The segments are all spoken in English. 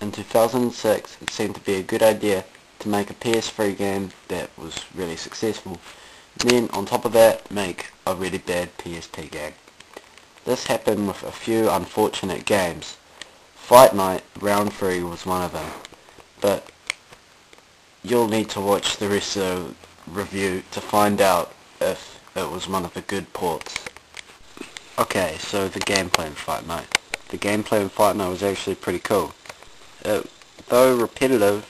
in 2006 it seemed to be a good idea to make a PS3 game that was really successful, and then on top of that make a really bad PSP game. This happened with a few unfortunate games. Fight Night Round 3 was one of them, but you'll need to watch the rest of the review to find out if it was one of the good ports. Okay, so the gameplay in Fight Night. The gameplay in Fight Night was actually pretty cool. Though repetitive,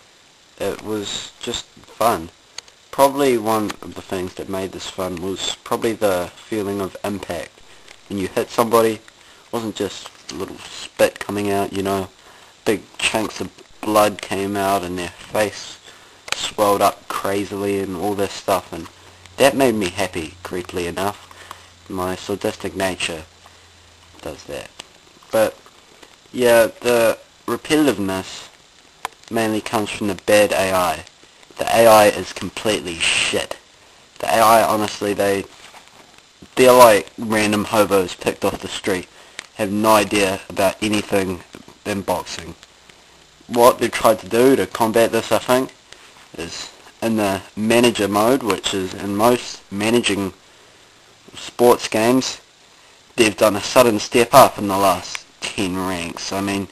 it was just fun. Probably one of the things that made this fun was probably the feeling of impact. When you hit somebody, it wasn't just a little spit coming out, you know, big chunks of blood came out and their face swelled up crazily and all this stuff, and that made me happy, creepily enough. My sadistic nature does that. But yeah, the repetitiveness mainly comes from the bad AI. The AI is completely shit. The AI, honestly, they're like random hobos picked off the street, have no idea about anything in boxing. What they've tried to do to combat this, I think, is in the manager mode, which is in most managing sports games, they've done a sudden step up in the last 10 ranks. I mean,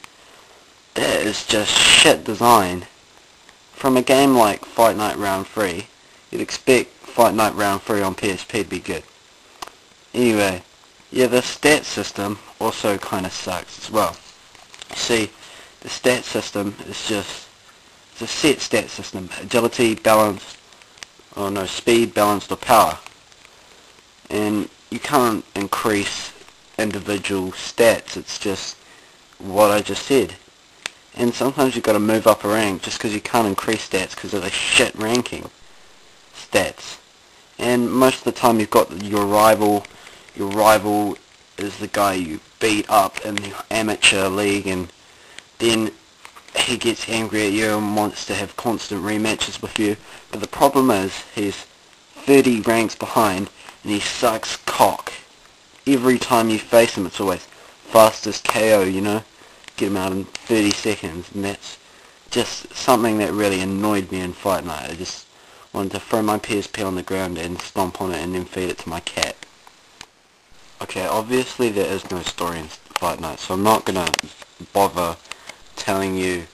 that is just shit design. From a game like Fight Night Round 3, you'd expect Fight Night Round 3 on PSP to be good. Anyway, yeah, the stat system also kind of sucks as well. You see, the stat system is just, it's a set stat system. Agility, balance, or no, speed, balanced, or power. And you can't increase individual stats, it's just what I just said. And sometimes you've got to move up a rank just because you can't increase stats because of the shit ranking stats. And most of the time you've got your rival. Your rival is the guy you beat up in the amateur league, and then he gets angry at you and wants to have constant rematches with you. But the problem is he's 30 ranks behind and he sucks cock. Every time you face him, it's always fastest KO, you know? Get him out in 30 seconds, and that's just something that really annoyed me in Fight Night. I just wanted to throw my PSP on the ground and stomp on it and then feed it to my cat. Okay, obviously there is no story in Fight Night, so I'm not gonna bother telling you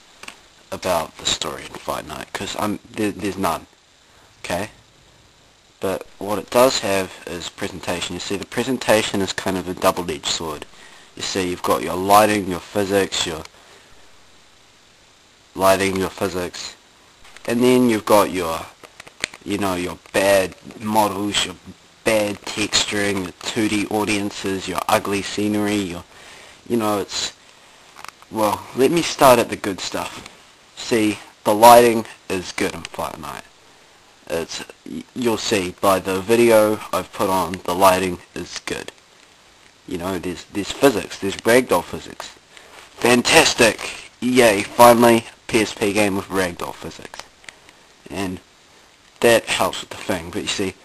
about the story in Fight Night, because there's none. Okay? But what it does have is presentation. You see, the presentation is kind of a double-edged sword. You see, you've got your lighting, your physics, and then you've got your, you know, your bad models, your bad texturing, your 2D audiences, your ugly scenery, you know, it's, well, let me start at the good stuff. See, the lighting is good in Fight Night. You'll see by the video I've put on, the lighting is good. You know, there's physics, there's ragdoll physics. Fantastic! Yay, finally PSP game with ragdoll physics. And that helps with the thing. But you see,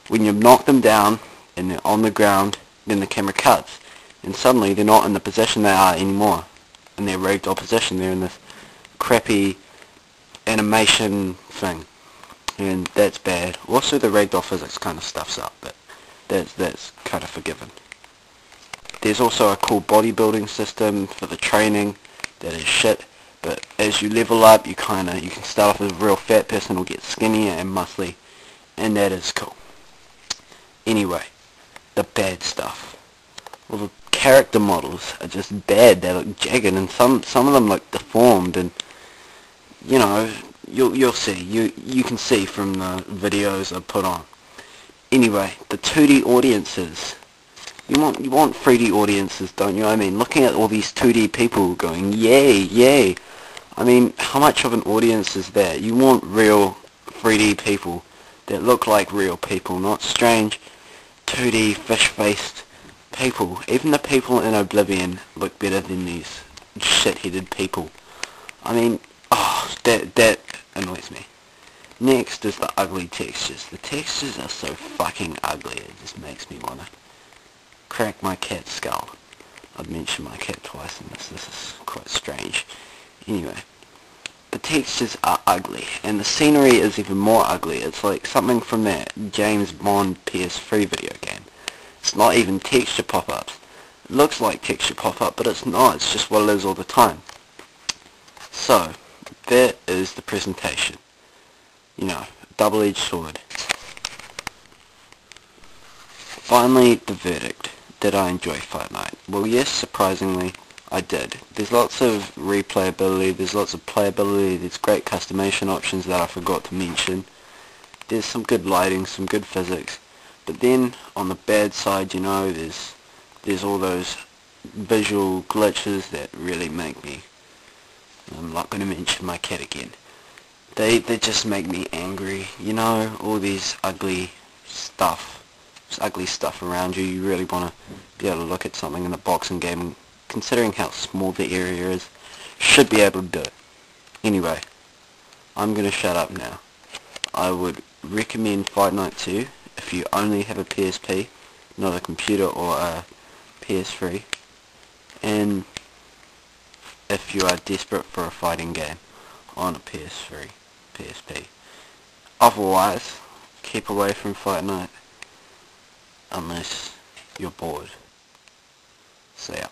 when you knock them down and they're on the ground, then the camera cuts. And suddenly they're not in the position they are anymore. In their ragdoll position, they're in this crappy animation thing. And that's bad. Also the ragdoll physics kind of stuffs up, but that's kind of forgiven. There's also a cool bodybuilding system for the training that is shit, but as you level up, you can start off as a real fat person or get skinnier and muscly, and that is cool. Anyway, the bad stuff. Well, the character models are just bad. They look jagged, and some of them look deformed, and you know, you'll see. You can see from the videos I put on. Anyway, the 2D audiences. You want 3D audiences, don't you? I mean, looking at all these 2D people going, yay, yay. I mean, how much of an audience is that? You want real 3D people that look like real people, not strange 2D fish-faced people. Even the people in Oblivion look better than these shit-headed people. I mean, oh, that annoys me. Next is the ugly textures. The textures are so fucking ugly, it just makes me wanna crack my cat's skull. I've mentioned my cat twice in this. This is quite strange. Anyway, textures are ugly, and the scenery is even more ugly. It's like something from that James Bond PS3 video game. It's not even texture pop-ups. It looks like texture pop-up, but it's not. It's just what it is all the time. So, that is the presentation. You know, double-edged sword. Finally, the verdict. Did I enjoy Fight Night? Well, yes, surprisingly, I did. There's lots of replayability, there's lots of playability, there's great customization options that I forgot to mention. There's some good lighting, some good physics, but then on the bad side, you know, there's all those visual glitches that really make me, I'm not going to mention my cat again. They just make me angry, you know, all these ugly stuff. There's ugly stuff around you. You really want to be able to look at something in a boxing game, and considering how small the area is, should be able to do it. Anyway, I'm going to shut up now. I would recommend Fight Night 2 if you only have a PSP, not a computer or a PS3, and if you are desperate for a fighting game on a PS3, PSP. Otherwise, keep away from Fight Night unless you're bored. See ya.